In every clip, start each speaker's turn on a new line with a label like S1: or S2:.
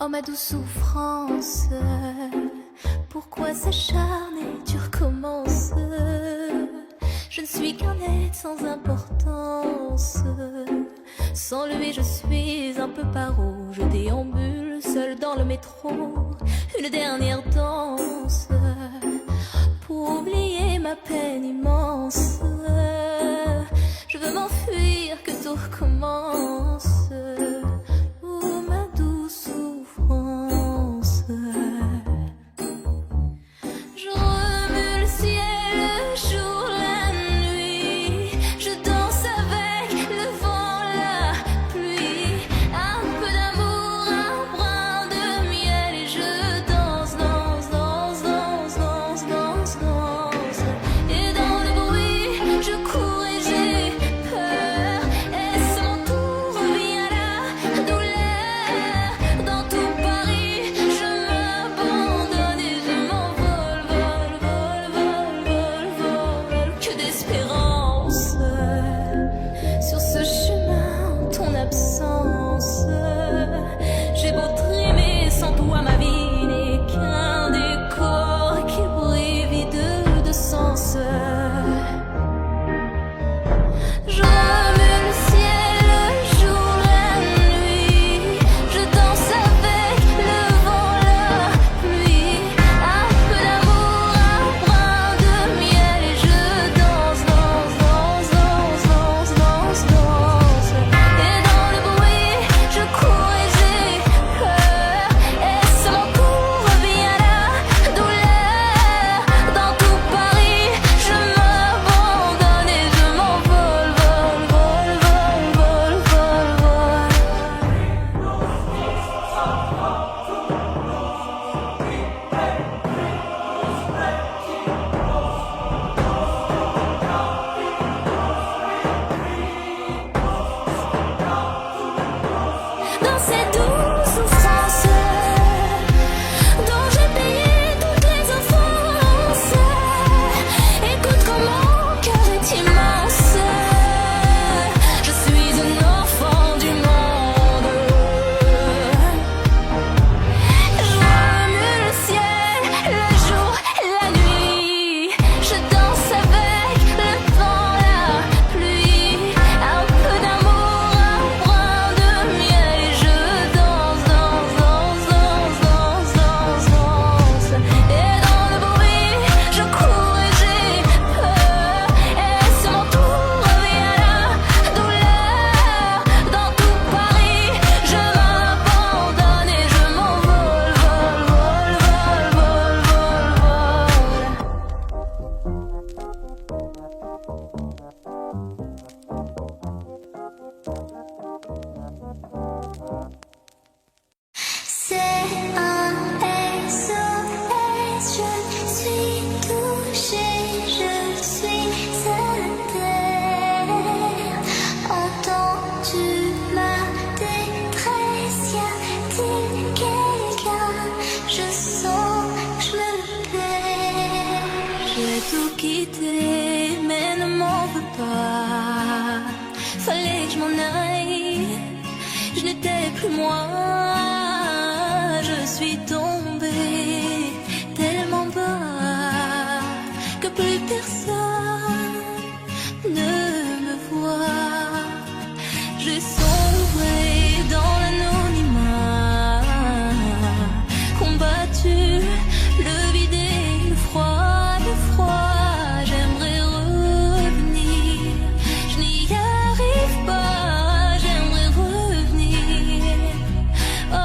S1: Oh ma douce souffrance, pourquoi s'acharner, tu recommences? Je ne suis qu'un être sans importance. Sans lui je suis un peu paro. Je déambule seul dans le métro. Une dernière danse pour oublier ma peine immense. Je veux m'enfuir, que tout recommence. Oh ma douce souffrance. Je remue le ciel, le jour, la nuit. Je danse avec le vent, la pluie. Un peu d'amour, un brin de miel. Et je danse, danse, danse, danse, danse, danse, danse. Et dans le bruit, je cours et j'ai peur. Et mon tour revient la douleur. Dans tout Paris, je m'abandonne et je m'envole, vol, vol, vol, vol, vol. Que d'espérance sur ce chemin, ton absence. J'ai beau trimer sans toi, ma vie n'est qu'un décor qui brille vide de sens. Je remue le ciel, le jour, la nuit. Je danse avec le vent, la pluie. Un peu d'amour, un brin de miel. Et je danse, danse, danse, danse, danse, danse, danse. Et dans le bruit, je cours et j'ai peur. Et c'est mon tour revient la douleur. Dans tout Paris, je m'abandonne et je m'envole, vol, vol, vol, vol, vol, vol. Dans ces douces souffrances dont j'ai payé toutes les offenses, écoute comme mon cœur est immense. Je suis un enfant du monde. Je remue le ciel, le jour, la nuit. Je danse avec le vent, la pluie. Un peu d'amour, un brin de miel. Et je danse, danse, danse, danse, danse, danse, danse. Et dans le bruit, je cours et j'ai peur. Et c'est mon tour revient la douleur. Dans tout Paris, je m'abandonne et je m'envole, vol, vol, vol, vol, vol, vol. C'est un SOS, je suis touchée, je suis à terre. Entends-tu ma détresse? Y a-t-il quelqu'un? Je sens que je me perds. J'ai tout quitté, mais ne m'en veux pas. Fallait que je m'en aille, je n'étais plus moi. Je suis tombée tellement bas que plus personne ne me voit. J'ai sombré dans l'anonymat, combattu le vide et le froid, le froid. J'aimerais revenir, je n'y arrive pas. J'aimerais revenir. Oh,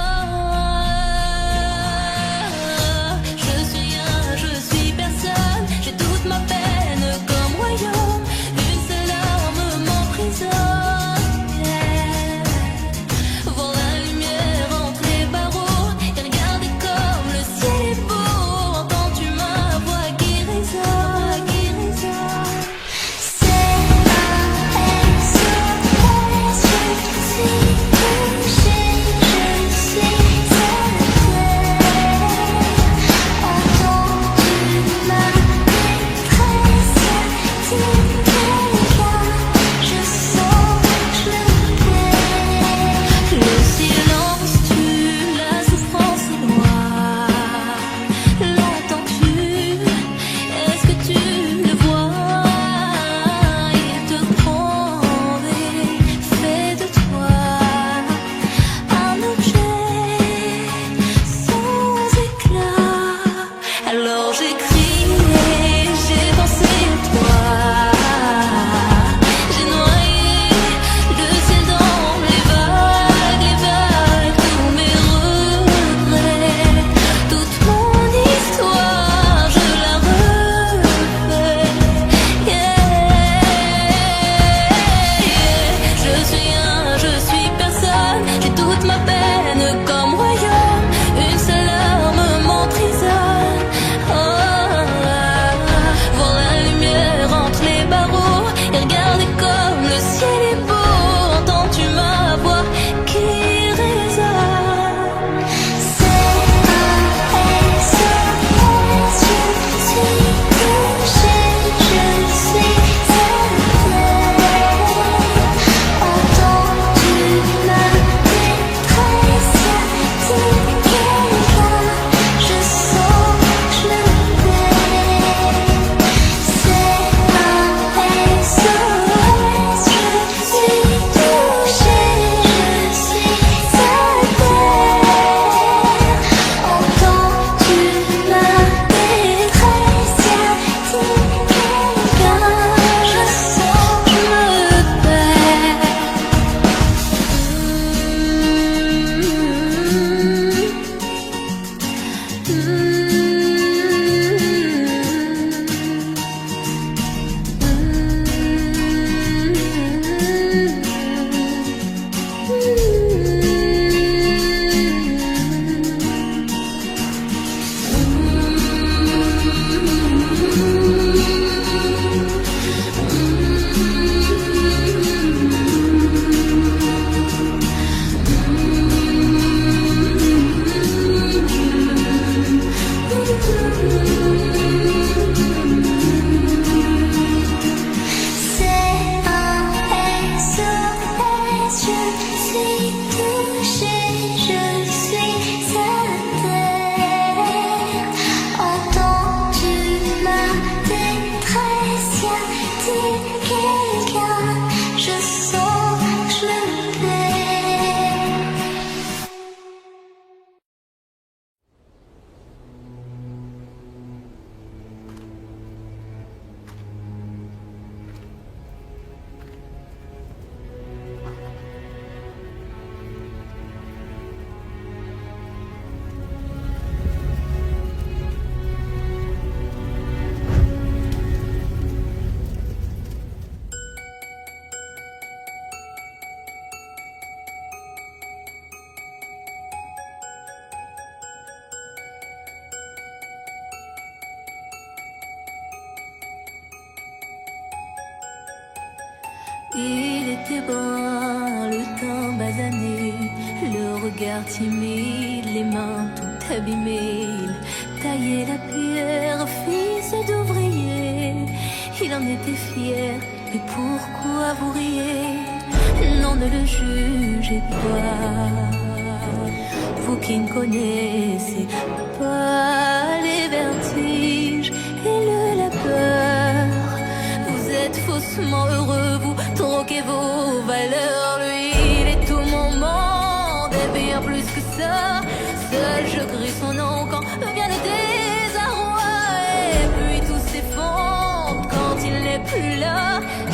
S1: Il était brun, le teint basané, le regard timide, les mains tout abîmées. Il taillait la pierre, fils d'ouvrier. Il en était fier, mais pourquoi vous riez? Non, ne le jugez pas, vous qui ne connaissez pas les vertiges et le labeur. Vous êtes faussement heureux, vous troquez vos valeurs. Lui, il est tout mon monde et bien plus que ça. Seul je crie son nom quand vient le désarroi. Et puis tout s'effondre quand il n'est plus là.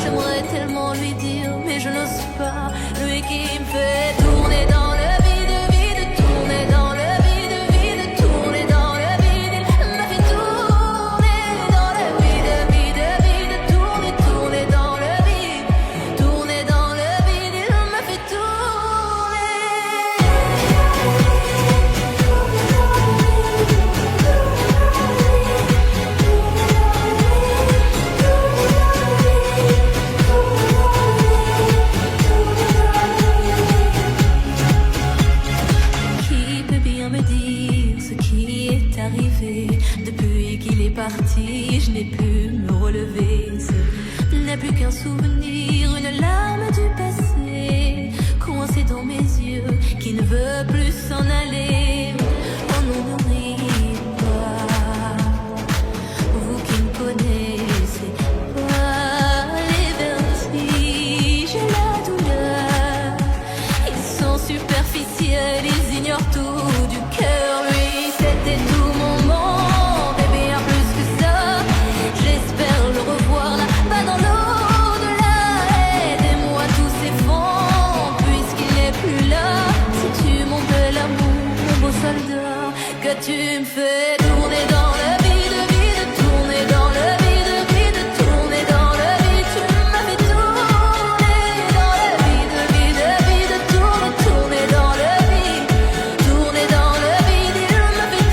S1: J'aimerais tellement lui dire, mais je n'ose pas. Lui qui me fait tourner dans le vide, vide, tourner dans le vide, vide, tourner dans le vide. Il m'a fait tourner dans le vide, vide, vide, tourner, tourner dans le vide, tourner dans le vide. Il m'a fait Depuis qu'il est parti, je n'ai pu me relever. Ce n'est plus qu'un souvenir, une larme du passé, coincée dans mes yeux, qui ne veut plus s'en aller. Oh non, ne riez pas, vous qui ne connaissez pas les vertiges et la douleur. Ils sont superficiels, ils ignorent tout du cœur. Lui, c'était tout mon monde et bien plus que ça. J'espère le revoir là-bas dans l'au-delà. Aidez-moi, tout s'effondre puisqu'il n'est plus là. Si tu mon bel amour, mon beau soldat, que tu me fais tourner dans le vide, vide, tourner dans le vide, vide, tourner dans le vide. Tu m'as fait tourner dans le vide, vide, vide, tourner, tourner dans le vide, tourner dans le vide. Il m'a fait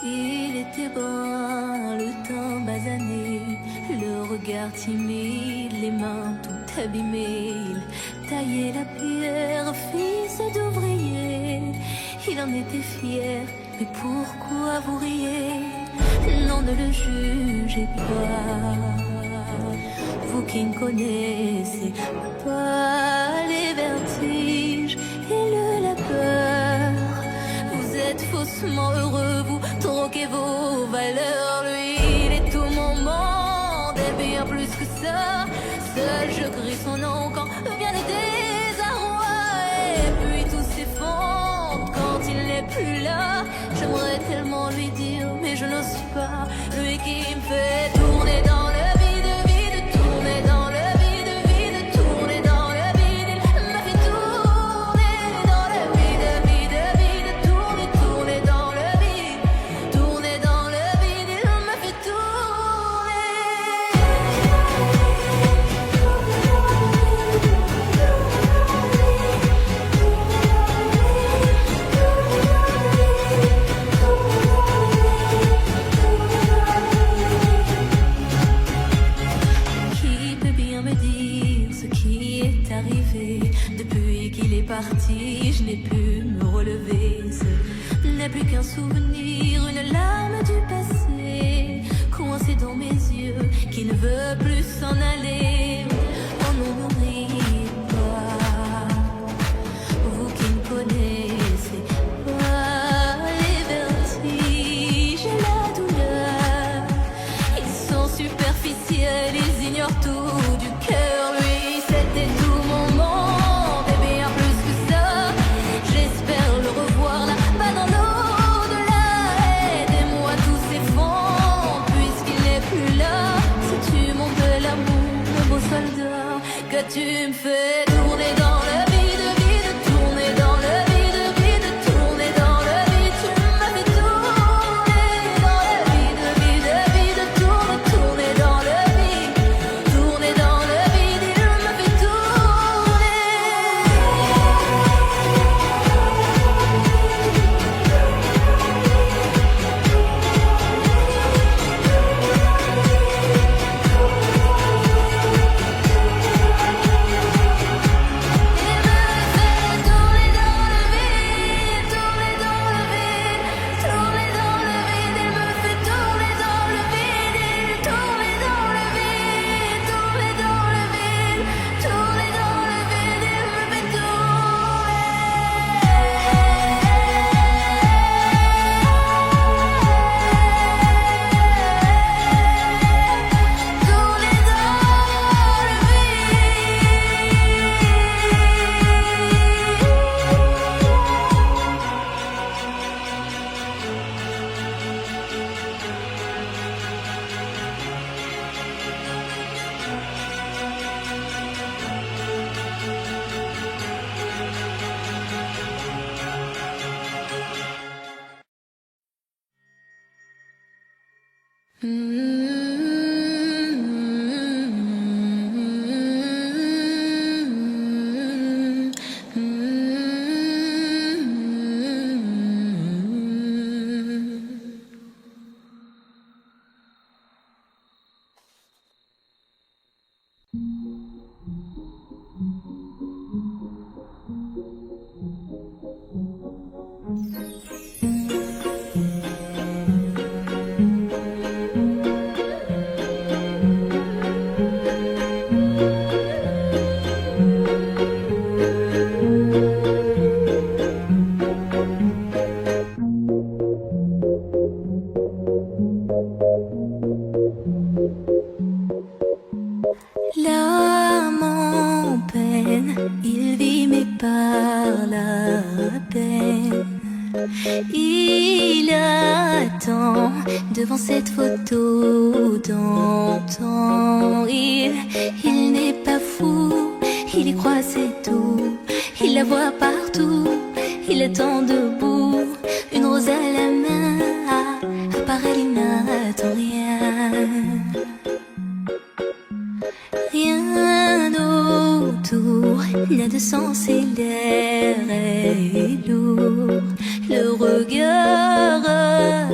S1: Il était brun, le teint basané, le regard timide, les mains tout abîmées. Il taillait la pierre, fils d'ouvrier. Il en était fier, mais pourquoi vous riez? Non, ne le jugez pas, vous qui ne connaissez pas les vertiges et le labeur. Vous êtes faussement heureux, vous troquez vos valeurs. Lui, il est tout mon monde et bien plus que ça. Seul je crie son nom quand vient le désarroi. Et puis tout s'effondre quand il n'est plus là. J'aimerais tellement lui dire, mais je n'ose pas. Lui qui me fait tourner dans le vide, vide, tourner dans le vide, vide, tourner dans le vide. Il m'a fait tourner dans le vide, vide, vide, tourner, tourner dans le vide, tourner dans le vide. Il m'a fait tourner. tu me fais tourner dans le vide, vide, tourner dans le vide, vide, tourner dans le vide. Tu m'as fait tourner dans le vide, vide, vide, tourner dans le vide, tourner dans le vide. Il me fait tourner. L'âme en peine, il vit mais par la peine. Il attend devant cette photo d'antan. Il n'est pas fou, il y croit c'est tout. Il la voit partout, il attend debout. Une rose à la main, à part elle il n'attend rien. Rien autour n'a de sens et l'air est lourd. Le regard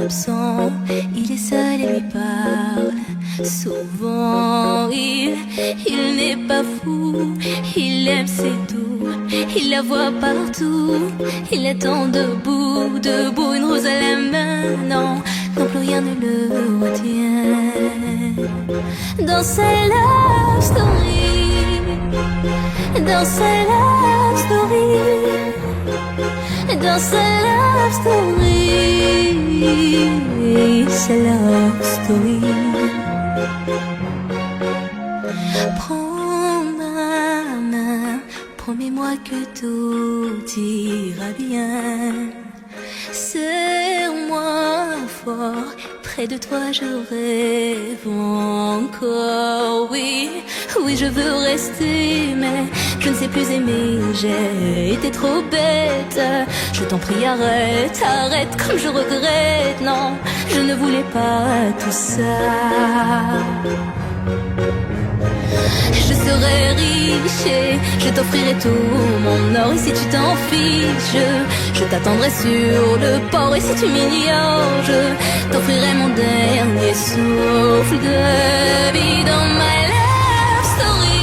S1: absent, il est seul et lui parle souvent. Il n'est pas fou, il aime c'est tout. Il la voit partout, il attend debout, debout. Une rose à la main, non, non plus rien ne le retient. Dans sa love story, dans sa love story, dans sa love story, sa love story. Prends ma main, promets-moi que tout ira bien. Serre-moi fort, près de toi je rêve encore. Oui, oui je veux rester, mais je ne sais plus aimer. J'ai été trop bête. Je t'en prie arrête, arrête comme je regrette. Non, je ne voulais pas tout ça. Je serai riche et je t'offrirai tout mon or. Et si tu t'en fiches, je t'attendrai sur le port. Et si tu m'ignores, je t'offrirai mon dernier souffle de vie. Dans ma love story,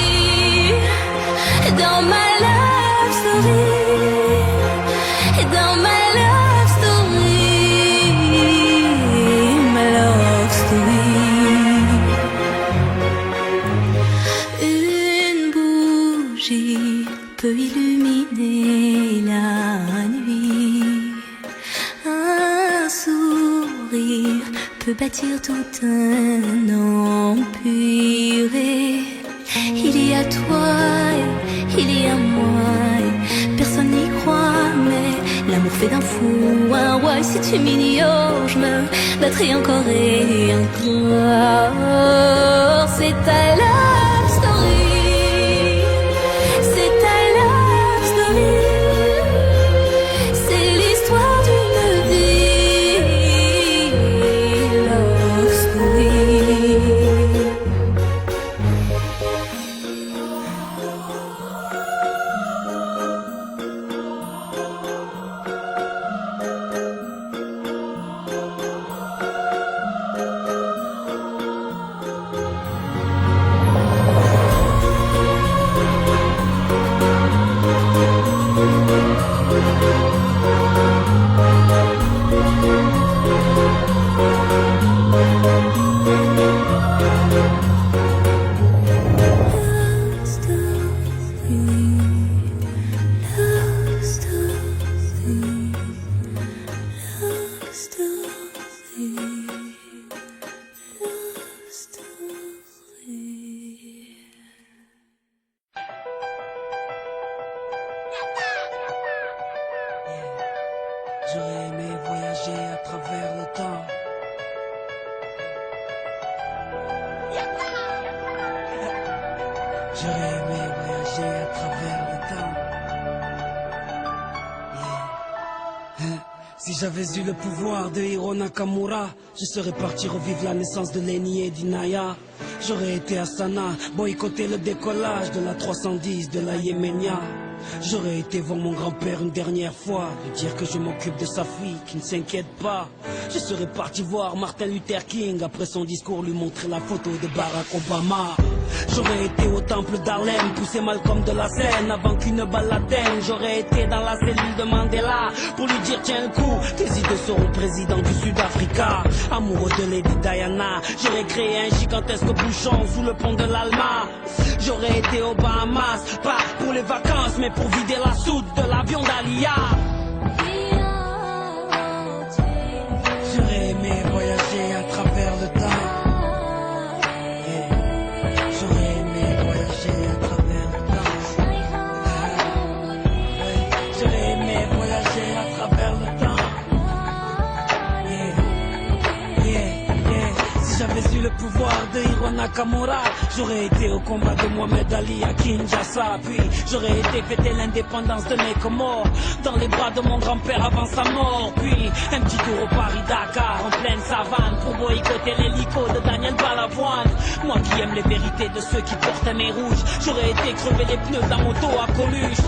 S1: dans ma love story, dans ma love story, ma love story. Peut illuminer la nuit. Un sourire peut bâtir tout un empire. Il y a toi, il y a moi. Personne n'y croit, mais l'amour fait d'un fou un roi. Et si tu m'ignores, je me battrai encore et encore. C'est ta love story.
S2: J'aurais aimé voyager à travers le temps. Yeah. Si j'avais eu le pouvoir de Hiro Nakamura, je serais parti revivre la naissance de Lenny et d'Inaya. J'aurais été à Sana, boycotter le décollage de la 310 de la Yéménia. J'aurais été voir mon grand-père une dernière fois, lui dire que je m'occupe de sa fille, qui ne s'inquiète pas. Je serais parti voir Martin Luther King, après son discours lui montrer la photo de Barack Obama. J'aurais été au temple d'Harlem, pousser Malcolm de la scène avant qu'une balle l'atteigne. J'aurais été dans la cellule de Mandela pour lui dire tiens le coup, tes idées seront président du Sud-Africa. Amoureux de Lady Diana, j'aurais créé un gigantesque bouchon sous le pont de l'Alma. J'aurais été aux Bahamas, pas pour les vacances mais pour vider la soude de l'avion d'Alia. J'aurais aimé voyager à travers le temps. J'aurais aimé voyager à travers le temps. J'aurais aimé voyager à travers le temps. Si j'avais eu le pouvoir de Hiro Nakamura, j'aurais été au combat de Mohamed Ali à Kinshasa. Puis j'aurais été fêter l'indépendance de mes Comores dans les bras de mon grand-père avant sa mort. Puis un petit tour au Paris-Dakar en pleine savane pour boycotter l'hélico de Daniel Balavoine. Moi qui aime les vérités de ceux qui portent un nez rouge, j'aurais été crever les pneus d'un moto à Coluche.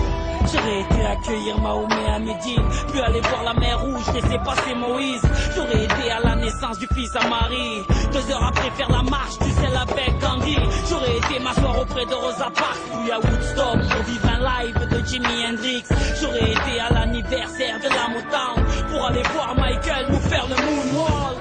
S2: J'aurais été accueillir Mahomet à Médine, puis aller voir la mer Rouge, laisser passer Moïse. J'aurais été à la naissance du fils à Marie, 2 heures après faire la marche du sel avec Gandhi. J'aurais été m'asseoir auprès de Rosa Parks, puis à Woodstock pour vivre un live de Jimi Hendrix. J'aurais été à l'anniversaire de la Motown pour aller voir Michael nous faire le moonwalk.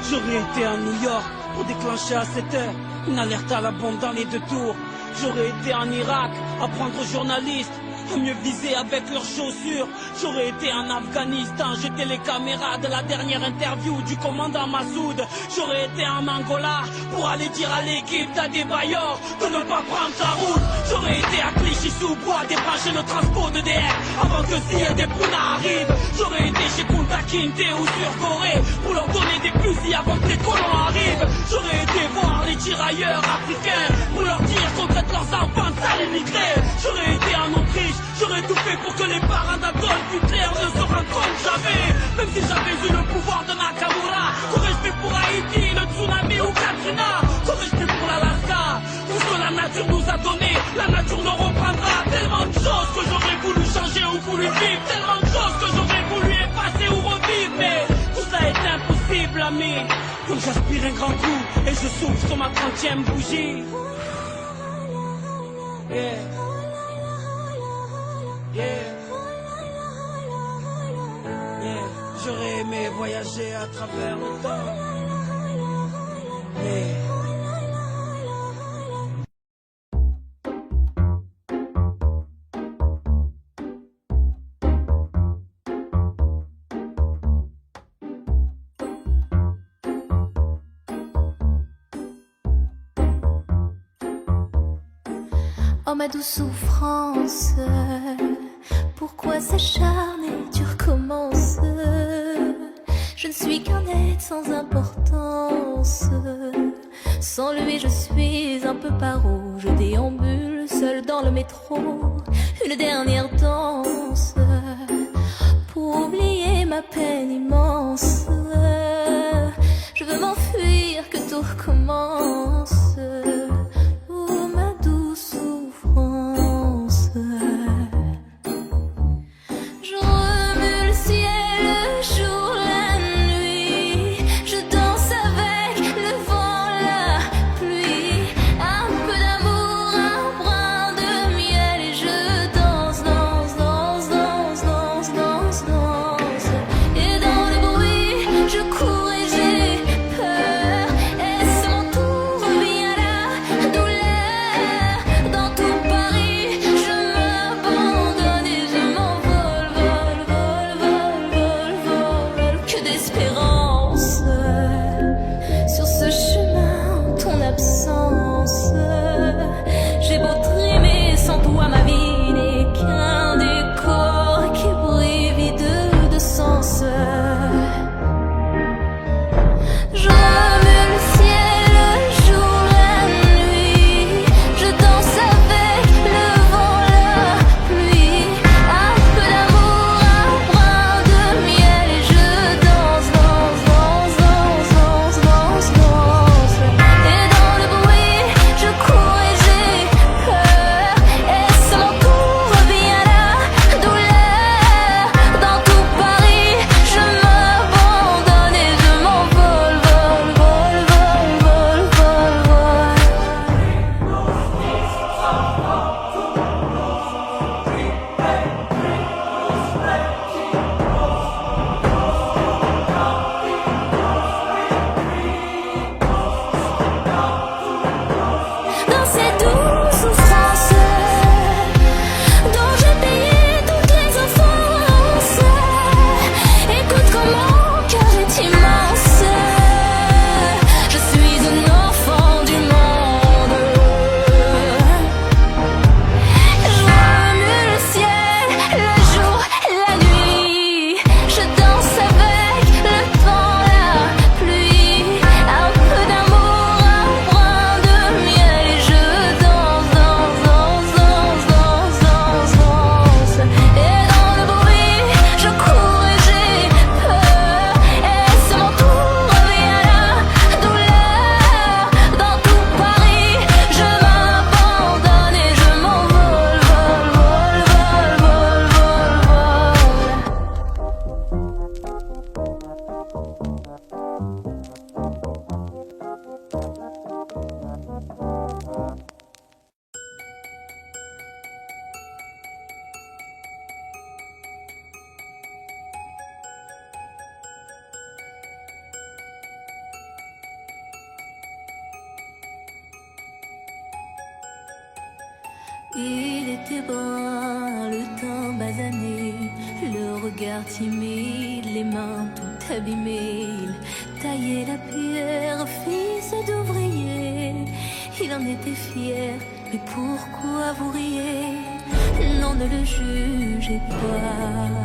S2: J'aurais été à New York pour déclencher à 7 heures une alerte à la bombe dans les 2 tours. J'aurais été en Irak apprendre aux journalistes à mieux viser avec leurs chaussures. J'aurais été en Afghanistan, jeter les caméras de la dernière interview du commandant Massoud. J'aurais été en Angola pour aller dire à l'équipe d'Adebayor de ne pas prendre sa route. J'aurais été à Clichy-sous-Bois débrancher le transport de DF avant que Sia des Puna arrive. J'aurais été chez Kunta Kinte ou sur Corée pour leur donner des fusils avant que les colons arrivent. J'aurais été voir les tirailleurs africains pour leur dire qu'on traite leurs enfants de sales immigrés. J'aurais été en Autriche, j'aurais tout fait pour que les parents d'Adolf Hitler ne se rendent compte jamais. Même si j'avais eu le pouvoir de Nakamura, qu'aurais-je fait pour Haïti, le tsunami ou Katrina? Qu'aurais-je fait pour l'Alaska? Tout ce que la nature nous a donné, la nature nous reprendra. Tellement de choses que j'aurais voulu changer ou voulu vivre, tellement de choses que j'aurais voulu effacer ou revivre. Mais tout ça est impossible, ami. Donc j'aspire un grand coup et je souffle sur ma 30e bougie. Yeah. Yeah. Yeah. J'aurais aimé voyager à travers le temps. Yeah.
S1: Oh ma douce souffrance, pourquoi s'acharner, tu recommences? Je ne suis qu'un être sans importance. Sans lui je suis un peu paro. Je déambule seul dans le métro. Une dernière danse pour oublier ma peine immense. Je veux m'enfuir, que tout recommence. Oh ma douce souffrance. Je remue le ciel, le jour, la nuit. Je danse avec le vent, la pluie. Un peu d'amour, un brin de miel. Et je danse, danse, danse, danse, danse, danse, danse. Et dans le bruit, je cours et j'ai peur. Est-ce mon tour? Reviens. Il était brun, le teint basané, le regard timide, les mains tout abîmées. Il taillait la pierre, fils d'ouvrier. Il en était fier, mais pourquoi vous riez? Non, ne le jugez pas,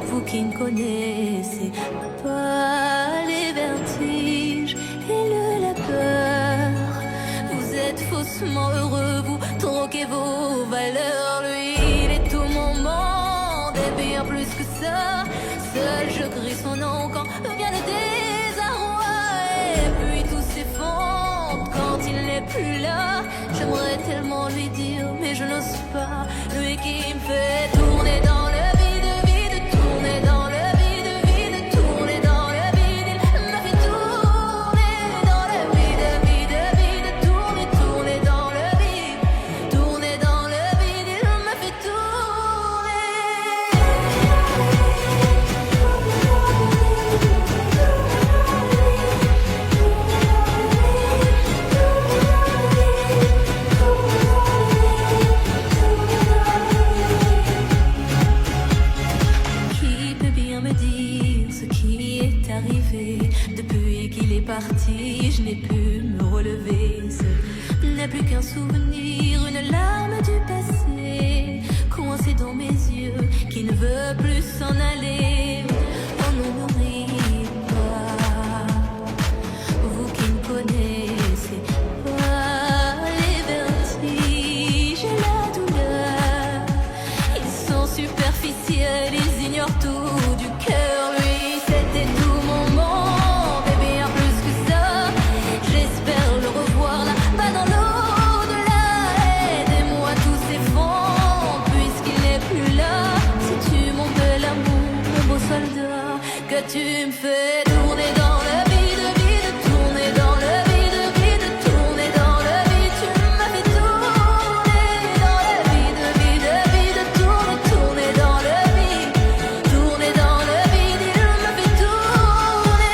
S1: vous qui ne connaissez pas les vertiges et le labeur. Vous êtes faussement heureux, vous troquez vos valeurs. Lui, il est tout mon monde et bien plus que ça. Seul je crie son nom quand vient le désarroi. Et puis tout s'effondre quand il n'est plus là. J'aimerais tellement lui dire, mais je n'ose pas. Lui qui me fait tourner dans le vide, vide, tourner dans le vide, vide, tourner dans le vide. Il m'a fait tourner dans le vide, vide, vide, tourner, tourner dans le vide, tourner dans le vide. Il m'a fait Qui peut bien me dire ce qui est arrivé? Depuis qu'il est parti, je n'ai pu me relever. Ce n'est plus qu'un souvenir, une larme du passé, coincée dans mes yeux, qui ne veut plus s'en aller. Oh non, ne riez pas, vous qui ne connaissez pas les vertiges et la douleur. Ils sont superficiels, ils ignorent tout du cœur. Lui, c'était tout mon monde et bien plus que ça. J'espère le revoir là-bas dans l'au-delà. Aidez-moi, tout s'effondre puisqu'il n'est plus là. Si tu mon bel amour, mon beau soldat, que tu me fais tourner dans le vide, vide, tourner dans le vide, vide, tourner dans le vide. Tu m'as fait tourner dans le vide, vide, vide, tourner, tourner dans le vide, tourner dans le vide. Il m'a fait tourner.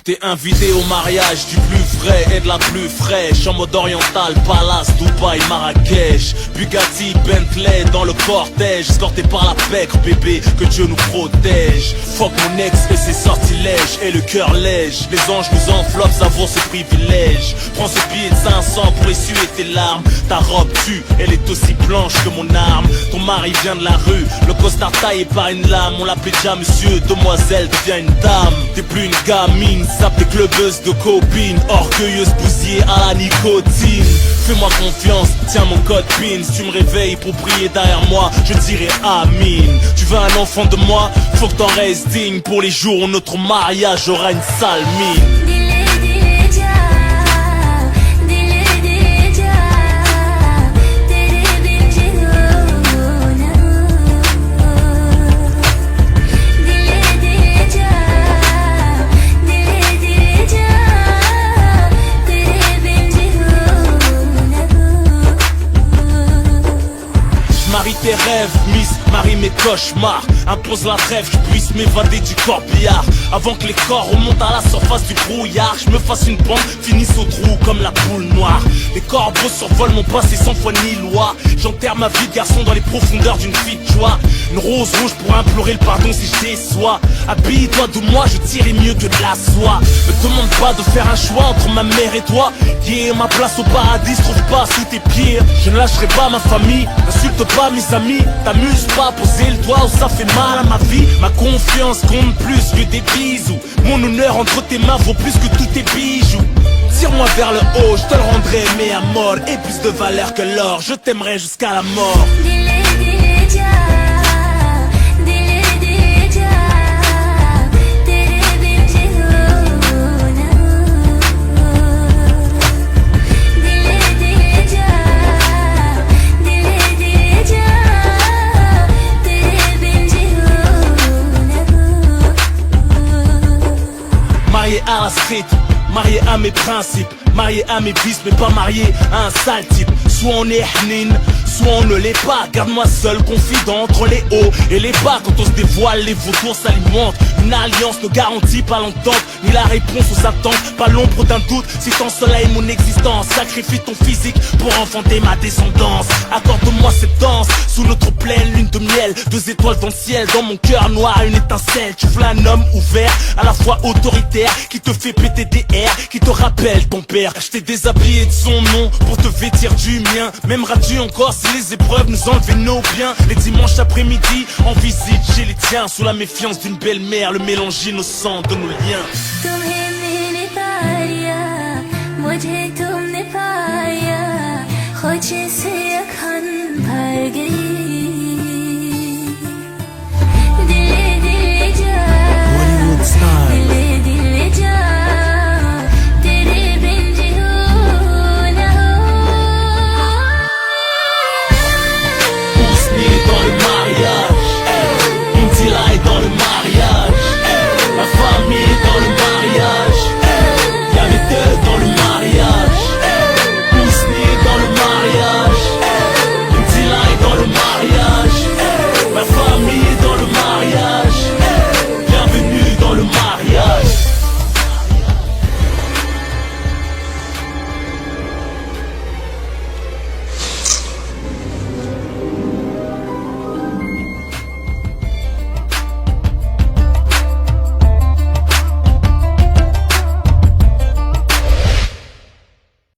S3: T'es invité au mariage du plus vrai et de la plus fraîche, en mode oriental, Palace, Dubaï, Marrakech, Bugatti, Bentley dans le cortège, escorté par la pègre, bébé, que Dieu nous protège. Fuck mon ex et ses sortilèges, et le cœur lège, les anges nous enveloppent, savoure ce privilège. Prends ce billet de 500 pour essuyer tes larmes, ta robe tue, elle est aussi blanche que mon arme. Ton mari vient de la rue, le costard taillé par une lame, on l'appelait déjà monsieur, demoiselle devient une dame. T'es plus une gamine, sape des clubeuses de copines, orgueilleuse bousillée à la nicotine. Fais-moi confiance, tiens mon code PIN. Si tu me réveilles pour prier derrière moi, je dirai Amin. Tu veux un enfant de moi, faut que t'en restes digne. Pour les jours où notre mariage aura une sale mine. mes cauchemars. Impose la trêve, je puisse m'évader du corbillard. Avant que les corps remontent à la surface du brouillard, je me fasse une bande, finisse au trou comme la poule noire. Les corbeaux survolent mon passé sans foi ni loi. J'enterre ma vie de garçon dans les profondeurs d'une fille de joie. Une rose rouge pour implorer le pardon si je déçois. Habille-toi de moi, je tirerai mieux que de la soie. Me demande pas de faire un choix entre ma mère et toi. Yeah, ma place au paradis se trouve pas sous tes pieds. Je ne lâcherai pas ma famille, n'insulte pas mes amis. T'amuse pas, poser le doigt où ça fait mal à ma vie. Ma confiance compte plus que des bisous. Mon honneur entre tes mains vaut plus que tous tes bijoux. Tire-moi vers le haut, je te le rendrai mais à mort. Et plus de valeur que l'or, je t'aimerai jusqu'à la mort. Marié à la street, marié à mes principes, marié à mes vices mais pas marié à un sale type. Soit on est hnin, soit on ne l'est pas. Garde-moi seul, confident entre les hauts et les bas. Quand on se dévoile, les vautours s'alimentent. Une alliance ne garantit pas l'entente, ni la réponse aux attentes. Pas l'ombre d'un doute, si t'ensoleilles mon existence. Sacrifie ton physique pour enfanter ma descendance. Accorde-moi cette danse, sous notre pleine lune de miel. 2 étoiles dans le ciel, dans mon cœur noir une étincelle. Tu veux un homme ouvert, à la fois autoritaire, qui te fait péter des airs, qui te rappelle ton père. Je t'ai déshabillé de son nom pour te vêtir du mien. M'aimeras-tu encore si les épreuves nous enlevaient nos biens? Les dimanches après-midi, en visite chez les tiens, sous la méfiance d'une belle-mère, le mélange innocent de nos liens.
S1: तुम्हें मैंने पाया, मुझे तुमने पाया, खुशी से अखन भर गई.